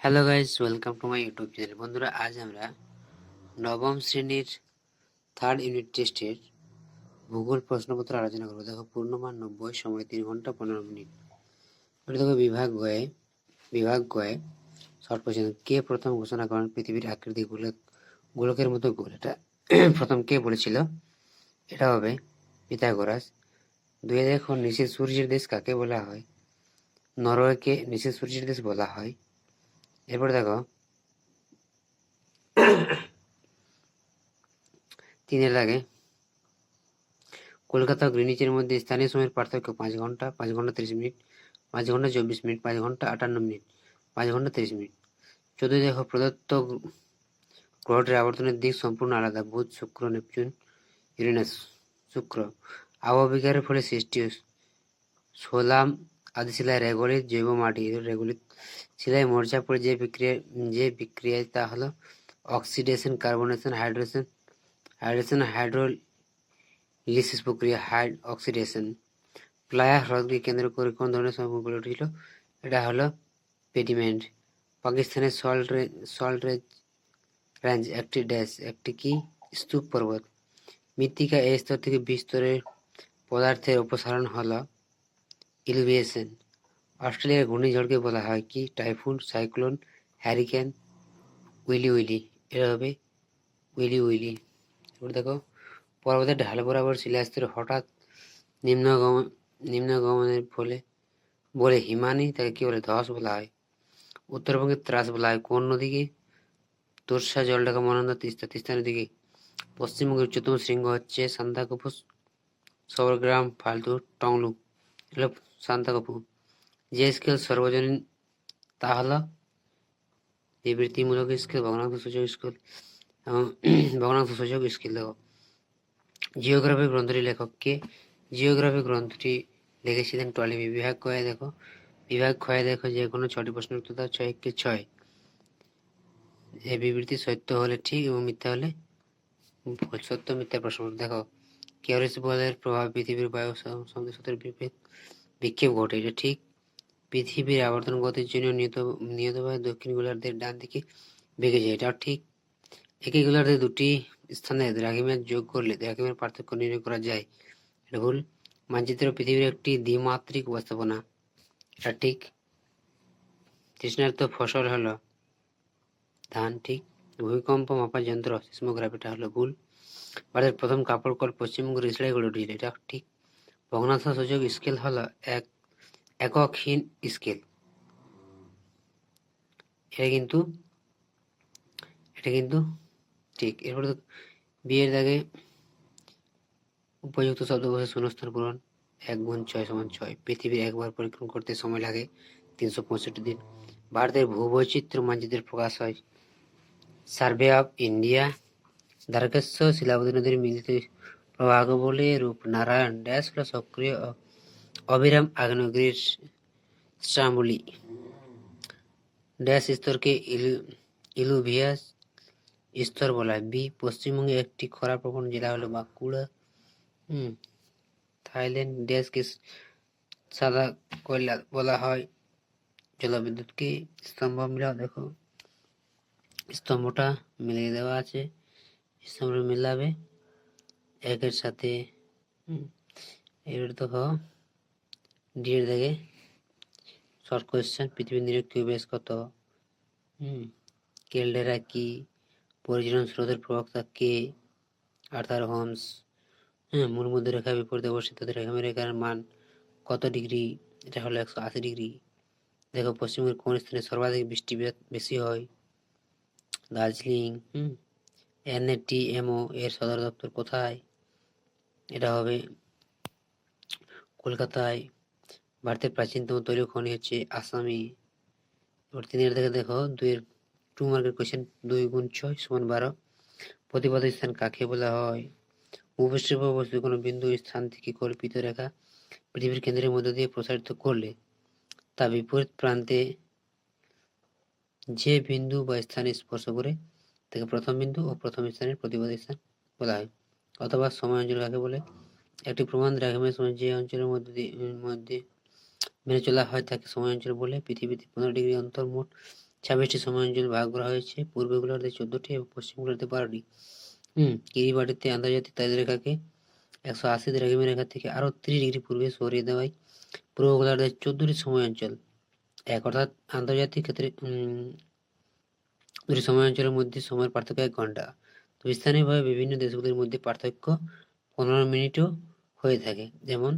Hello guys, welcome to my YouTube channel. বন্ধুরা, আজ আমরা নবম শ্রেণীর থার্ড ইউনিট টেস্টের ভূগোল প্রশ্নপত্র আলোচনা করবো। দেখো, পূর্ণমান 90, সময় 3 ঘন্টা 15 মিনিট। এটা দেখো বিভাগ গয়ে শর্ট কোশ্চেন। কে প্রথম ঘোষণা করেন পৃথিবীর আকৃতি গোলকের মতো গোল? এটা প্রথম কে বলেছিল? এটা হবে পিথাগোরাস। দেখো, নিচের সূর্যের দেশ কাকে বলা হয়? নরওয়েকে নিচের সূর্যের দেশ বলা হয়। এরপর দেখো, তিনের দাগে কলকাতা ও গ্রিনিচের মধ্যে স্থানীয় সময়ের পার্থক্য 5 ঘন্টা, 5 ঘন্টা 30 মিনিট, 5 ঘন্টা 24 মিনিট, 5 ঘন্টা 58 মিনিট, 5 ঘন্টা 30 মিনিট। 14 দেখো, প্রদত্ত গ্রহটির আবর্তনের দিক সম্পূর্ণ আলাদা: বুধ, শুক্র, নেপচুন, ইউরেনাস। শুক্র। আবহাওয়া বিকারের ফলে সৃষ্টি সোলাম আদিশিলায় রেগলিত জৈব মাটি। রেগলিত শিলায় মর্চা পড়ে যে বিক্রিয়ায় তা হলো অক্সিডেশন, কার্বনেশন, হাইড্রেশন, হাইড্রোলিসিস প্রক্রিয়া, অক্সিডেশন। প্লায়া হ্রদকে কেন্দ্র করে কোন ধরনের সমভূমি গড়ে উঠেছিল? এটা হলো পেডিমেন্ট। পাকিস্তানের সল্ট রেঞ্জ একটি কি স্তূপ পর্বত। মৃত্তিকা এই স্তর থেকে বিস্তরের পদার্থের অপসারণ হলো ইলুভিয়েশন। অস্ট্রেলিয়ার ঘূর্ণিঝড়কে বলা হয় কি? Typhoon, cyclone, hurricane, willy. এটা হবে উইলি। এবার দেখো, পর্বতের ঢাল বরাবর শিলাস্তর হঠাৎ নিম্নগমনের ফলে বলে হিমানি, তাকে কি বলে? ধস বলা হয়। উত্তরবঙ্গের ত্রাস বলা হয় কোন নদীকে? তোর্ষা, জলঢাকা, মহানন্দা, তিস্তা নদীকে। পশ্চিমবঙ্গের উচ্চতম শৃঙ্গ হচ্ছে সান্দাকফু, সবরগ্রাম, ফালতু, টংলু। এগুলো সান্দাকফু। যে স্কেল সর্বজনীন তা হলো বিবৃতিমূলক স্কেল, ভগ্নাংশ সূচক স্কেল। দেখো, জিওগ্রাফি গ্রন্থটি লেখক কে? জিওগ্রাফি গ্রন্থটি লিখেছিলেন টলেমি। বিভাগ ক্ষয়ে দেখো, যে কোনো 6টি প্রশ্নের উত্তর দাও। 6 × 6। এই বিবৃতি সত্য হলে ঠিক এবং মিথ্যা হলে ভুল। সত্য মিথ্যা প্রশ্ন। দেখো, কেওরিস বলের প্রভাব পৃথিবীর বায়ু সংশ্লেষের বিক্ষেপ ঘটে। এটা ঠিক। পৃথিবীর আবর্তন গতির জন্য নিয়তভাবে দক্ষিণ গোলার্ধের ডান দিকে বেঁকে যায়। এটাও ঠিক। একই গোলার্ধে দুটি স্থানে দ্রাঘিমার যোগ করলে দ্রাঘিমার পার্থক্য নির্ণয় করা যায়। এটা ভুল। মানচিত্র পৃথিবীর একটি দ্বিমাত্রিক উপস্থাপনা। এটা ঠিক। তৃষ্ণার্ত ফসল হলো ধান। ঠিক। ভূমিকম্প মাপার যন্ত্র সিসমোগ্রাফ। এটা হলো ভুল। ভারতের প্রথম কাপড় কল পশ্চিমবঙ্গের রিসড়ায় গড়ে উঠেছিল। এটা ঠিক। ভগ্নাংশ সূচক স্কেল হলো এককহীন স্কেল। এটা কিন্তু ঠিক। এরপরে বিয়ের দাগে উপযুক্ত শব্দকোষে শূন্যস্থান পূরণ। 1 × 6 = 6। পৃথিবীর একবার পরীক্ষণ করতে সময় লাগে 365 দিন। ভারতের ভূবৈচিত্র্য মানচিত্রের প্রকাশ হয় survey of India. Dwarakeswar Shilabati নদীর মিলিত প্রবাহ বলে রূপনারায়ণ ড্যাশ হল সক্রিয় অবিরাম আগ্নেয়গিরির স্ট্রাম্বলি। ড্যাশ স্তরকে ইলুভিয়াস স্তর বলা হয়। বি। পশ্চিমবঙ্গে একটি খরাপ্রবণ জেলা হলো বাঁকুড়া। থাইল্যান্ড ড্যাশকে সাদা কয়লা বলা হয়। জলবিদ্যুৎকে স্তম্ভ মিলাও। দেখো, স্তম্ভটা মিলিয়ে দেওয়া আছে, স্তম্ভ মিলাবে একের সাথে। এবার দেখো, ডিএর দেখে শর্ট কোয়েশ্চেন। পৃথিবীর নিরক্ষীয় ব্যাস কত? ক্যালডেরা কি? পরিচালন স্রোতের প্রবক্তা কে? Arthur Holmes. মূল মধ্যরেখা বিপরীতে অবস্থিত রেখার মান কত ডিগ্রি? এটা হলো 180 ডিগ্রি। দেখো, পশ্চিমবঙ্গের কোন স্থানে সর্বাধিক বৃষ্টিপাত বেশি হয়? দার্জিলিং। NATMO এর সদর দপ্তর কোথায়? এটা হবে কলকাতায়। ভারতের প্রাচীনতম তৈল খনি হচ্ছে আসামে। এবার 3 থেকে দেখো, 2 মার্কের কোয়েশ্চেন। 2 × 6 = 12। প্রতিপাদ্য স্থান কাকে বলা হয়? ভূপৃষ্ঠের উপর অবস্থিত কোনো বিন্দু স্থান থেকে কল্পিত রেখা পৃথিবীর কেন্দ্রের মধ্য দিয়ে প্রসারিত করলে তা বিপরীত প্রান্তে যে বিন্দু বা স্থানে স্পর্শ করে তাকে প্রথম বিন্দু ও প্রথম স্থানের প্রতিপাদ্য স্থান বলা হয়। অথবা সময় অঞ্চল কাকে বলে? একটি প্রমাণ দ্রাঘিমার সময় যে অঞ্চলের মধ্যে মেনে চলা হয় তাকে সময় অঞ্চল বলে। পৃথিবীতে 15 ডিগ্রি অন্তর মোট 26টি সময় অঞ্চল ভাগ করা হয়েছে, পূর্ব গোলার্ধে 14টি এবং পশ্চিম গোলার্ধে 12টি। কিরিবাটিতে আন্তর্জাতিক তারিখরেখাকে 180 দ্রাঘিমা রেখা থেকে আরো 30 ডিগ্রি পূর্বে সরিয়ে দেওয়ায় পূর্ব গোলার্ধে 14টি সময় অঞ্চল অর্থাৎ আন্তর্জাতিক ক্ষেত্রে দুটি সময় অঞ্চলের মধ্যে সময়ের পার্থক্য 1 ঘন্টা। তো স্থানীয়ভাবে বিভিন্ন দেশগুলির মধ্যে পার্থক্য 15 মিনিটও হয়ে থাকে, যেমন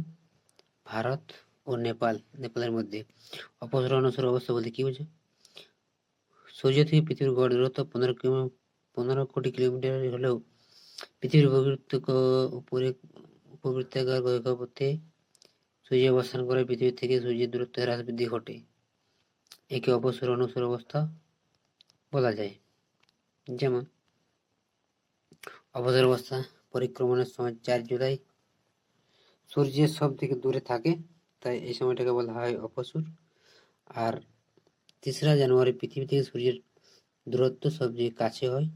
ভারত ও নেপালের মধ্যে। অপসর অনসর অবস্থা বলতে কি বোঝে? সূর্য থেকে পৃথিবীর গড় দূরত্ব 15 কোটি কিলোমিটার হলেও পৃথিবীর উপবৃত্তাকার কক্ষপথে সূর্য অবস্থান করে পৃথিবী থেকে সূর্যের দূরত্ব হ্রাস বৃদ্ধি ঘটে। একে অপসর অনসর অবস্থা বলা যায়। যেমন অপসর অবস্থা পরিক্রমণের সময় 4 জুলাই সূর্যের সব থেকে দূরে থাকে, তাই এই সময়টাকে বলা হয় অপসর। আর 3রা জানুয়ারি পৃথিবী থেকে সূর্যের দূরত্ব সবচেয়ে কাছে হয়,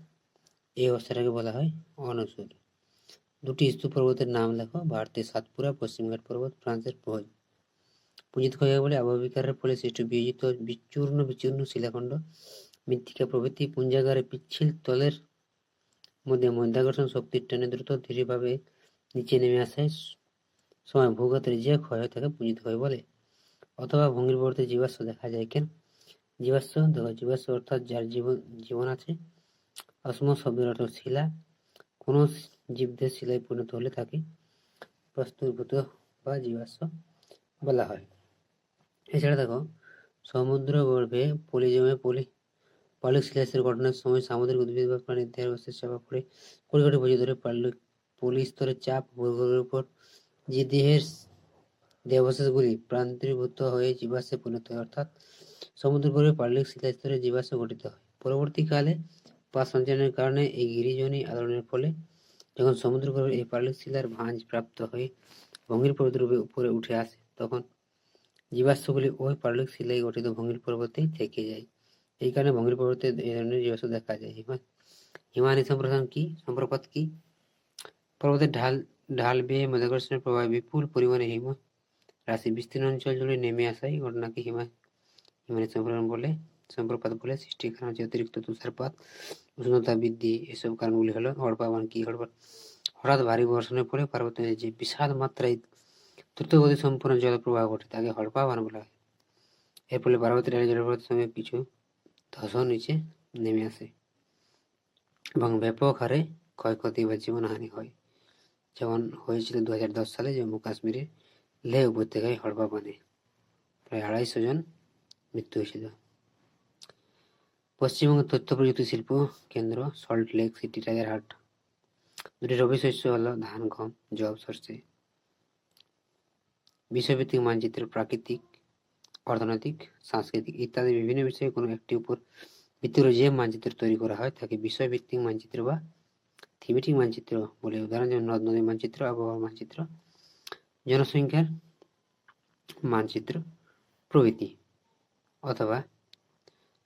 এই অবস্থাটাকে বলা হয় অনসর। দুটি স্তূপ পর্বতের নাম লেখো। ভারতের সাতপুরা, পশ্চিমঘাট পর্বত, ফ্রান্সের ভোজ। পুঞ্জিত ক্ষয়কে বলে আবহাওয়া বিকারের ফলে সৃষ্ট বিয়োজিত বিচূর্ণ শিলাখণ্ড, মৃত্তিকা প্রভৃতি পুঞ্জাগারে পিচ্ছিল তলের মধ্যে মধ্যাকর্ষণ শক্তির টানে দ্রুত ধীরেভাবে নিচে নেমে আসায় সময় ভূগতের যে ক্ষয় হয় তাকে পুঞ্জিত ক্ষয় বলে। অথবা ভঙ্গির পরিবর্তে জীবাশ্ম দেখা যায়। কেন জীবাশ্ম? দেখো, জীবাশ্ম অর্থাৎ যার জীবন আছে। অসমস শব্দের অর্থ শিলা। কোন জীবদেহ শিলায় পরিণত হলে তাকে প্রস্তুরভূত বা জীবাশ্ম বলা হয়। এছাড়া দেখো, সমুদ্র গর্ভে পলিজমে পাললিক শিলাস্তরের ঘটনার সময় সামুদ্রিক উদ্ভিদ বা প্রাণীর দেহের অবস্থা চাপা পড়ে কোটি কোটি বছর ধরে পলি স্তরের চাপ ভূগর্ভের উপর যে দেহাবশেষগুলি প্রান্তরীভূত হয়ে জীবাশ্মে পরিণত হয়, অর্থাৎ সমুদ্রগর্ভে পাললিক শিলাস্তরে জীবাশ্ম গঠিত হয়। পরবর্তীকালে পাত সঞ্চালনের কারণে এই গিরিজনী আলোড়নের ফলে যখন সমুদ্রগর্ভে এই পাললিক শিলার ভাঁজ প্রাপ্ত হয়ে ভঙ্গির পর্বতের উপরে উঠে আসে, তখন জীবাশ্মগুলি ওই পাললিক শিলায় গঠিত ভঙ্গির পর্বতেই থেকে যায়। এই কারণে ভঙ্গির পর্বতে এই ধরনের জীবাশ্ম দেখা যায়। হিমালয় সম্প্রপাত কি? পর্বতের ঢাল বেয়ে মাধ্যাকর্ষণের প্রভাবে বিপুল পরিমাণে হিম রাশি বিস্তীর্ণ অঞ্চল জুড়ে নেমে আসায় ঘটনাকে হিমালয় সম্প্রপাত বলে। সৃষ্টির কারণ হচ্ছে অতিরিক্ত তুষারপাত, উষ্ণতা বৃদ্ধি। এসব কারণগুলি হলো হড়পাবান কি? হঠাৎ ভারী বর্ষণের পরে পার্বত্যে যে বিশাল মাত্রায় দ্রুতগতি সম্পন্ন জলপ্রবাহ ঘটে তাকে হড়পাবান বলা হয়। এর ফলে পার্বত্যের ঢালে জলপ্রপাতের সঙ্গে কিছু ধসও নিচে নেমে আসে এবং ব্যাপক হারে ক্ষয়ক্ষতি বা জীবনহানি হয়, যেমন হয়েছিল 2010 সালে জম্মু কাশ্মীরের লেহ উপত্যকায় হড়পাবানে প্রায় 250 জন মৃত্যু হয়েছিল। পশ্চিমবঙ্গের তথ্য প্রযুক্তি শিল্প কেন্দ্র সল্ট লেক সিটি, রাজারহাট। দুটি রবি শস্য হলো ধান, গম, যব, সরষে। বিষয়ভিত্তিক মানচিত্র প্রাকৃতিক, অর্থনৈতিক, সাংস্কৃতিক ইত্যাদি বিভিন্ন বিষয়ে কোনো একটি উপর ভিত্তি করে যে মানচিত্র তৈরি করা হয় তাকে বিষয়ভিত্তিক মানচিত্র বা থিমেটিক মানচিত্র বলে। উদাহরণ যেমন নদ নদীর মানচিত্র, আবহাওয়ার মানচিত্র, জনসংখ্যার মানচিত্র প্রভৃতি। অথবা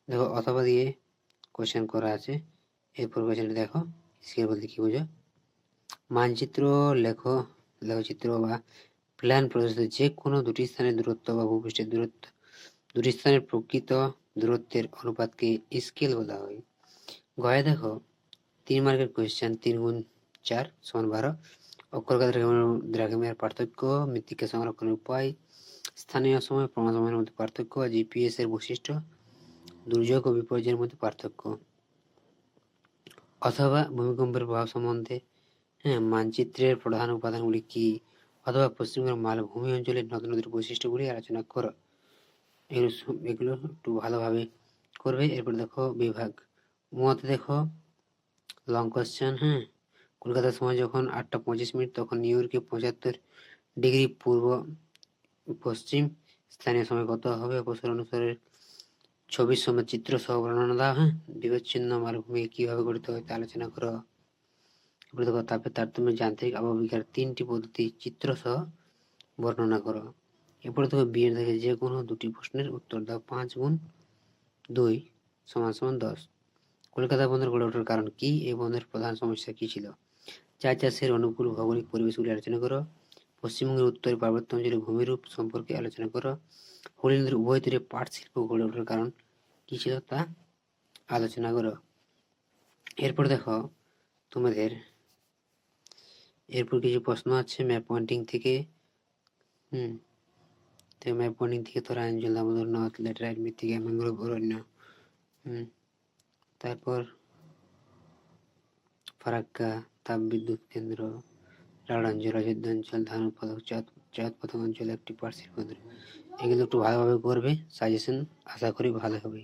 দেখো, অথবা দিয়ে কোশ্চেন করা আছে। এরপর কোশ্চেনটা দেখো, স্কেল বলতে কি বোঝো? মানচিত্র লেখচিত্র বা প্ল্যান প্রদর্শিত যে কোনো দুটি স্থানের দূরত্ব বা ভূপৃষ্ঠের দূরত্ব, দুটি স্থানের প্রকৃত দূরত্বের অনুপাতকে স্কেল বলা হয়। গয়ে দেখো 3 মার্কের কোয়েশ্চেন। 3 গুণ 4 সমান 12। অক্ষরকা দ্রাঘিমার পার্থক্য, মৃত্তিকা সংরক্ষণের উপায়, স্থানীয় সময় প্রমাণ সময়ের মধ্যে পার্থক্য, জিপিএস এর বৈশিষ্ট্য, দুর্যোগ ও বিপর্যয়ের মধ্যে পার্থক্য। অথবা ভূমিকম্পের প্রভাব সম্বন্ধে মানচিত্রের প্রধান উপাদানগুলি কি? অথবা পশ্চিমবঙ্গের মালভূমি অঞ্চলের নদ নদীর বৈশিষ্ট্যগুলি আলোচনা করো। এগুলো একটু ভালোভাবে করবে। এরপর দেখো বিভাগ মতে দেখো লং কোশ্চেন। কলকাতার সময় যখন 8টা 25 মিনিট, তখন নিউ ইয়র্কে 75 ডিগ্রি পূর্ব পশ্চিম। স্থানীয় সময় কত হবে? অপসর অনুসারে ছবির সময় চিত্র সহ বর্ণনা দাও। বিচ্ছিন্ন মালভূমি কিভাবে গঠিত হয় তা আলোচনা করো। এরপর দেখো তাপের তারতম্য যান্ত্রিক আবহাওয়া বিজ্ঞান 3টি পদ্ধতি চিত্র সহ বর্ণনা করো। এরপরে দেখো বিয়ের থেকে যে কোনো 2টি প্রশ্নের উত্তর দাও। 5 গুণ 2 সমান 10। কলকাতা বন্দর গড়ে ওঠার কারণ কি? এই বন্দরের প্রধান সমস্যা কি ছিল? চা চাষের অনুকূল ভৌগোলিক পরিবেশগুলি আলোচনা করো। পশ্চিমবঙ্গের উত্তরে পার্বত্য অঞ্চলের ভূমিরূপ সম্পর্কে আলোচনা করো। হুগলি নদীর উভয় তীরে পাট শিল্প গড়ে ওঠার কারণ কি ছিল তা আলোচনা করো। এরপর দেখো তোমাদের এরপর কিছু প্রশ্ন আছে ম্যাপ পয়েন্টিং থেকে। তো ম্যাপ পয়েন্টিং থেকে তোরাঞ্চল, দামোদর নদ, ল্যাটেরাইট মৃত্তিকা, ম্যানগ্রোভ অরণ্য। তারপর ফারাক্কা তাপবিদ্যুৎ কেন্দ্র, রাঢ়াঞ্চল, অযোধ্যাঞ্চল, ধান উৎপাদক, চা উৎপাদক অঞ্চল, একটি পার্সিল কেন্দ্র। এগুলো একটু ভালোভাবে করবে, সাজেশন আশা করি ভালো হবে।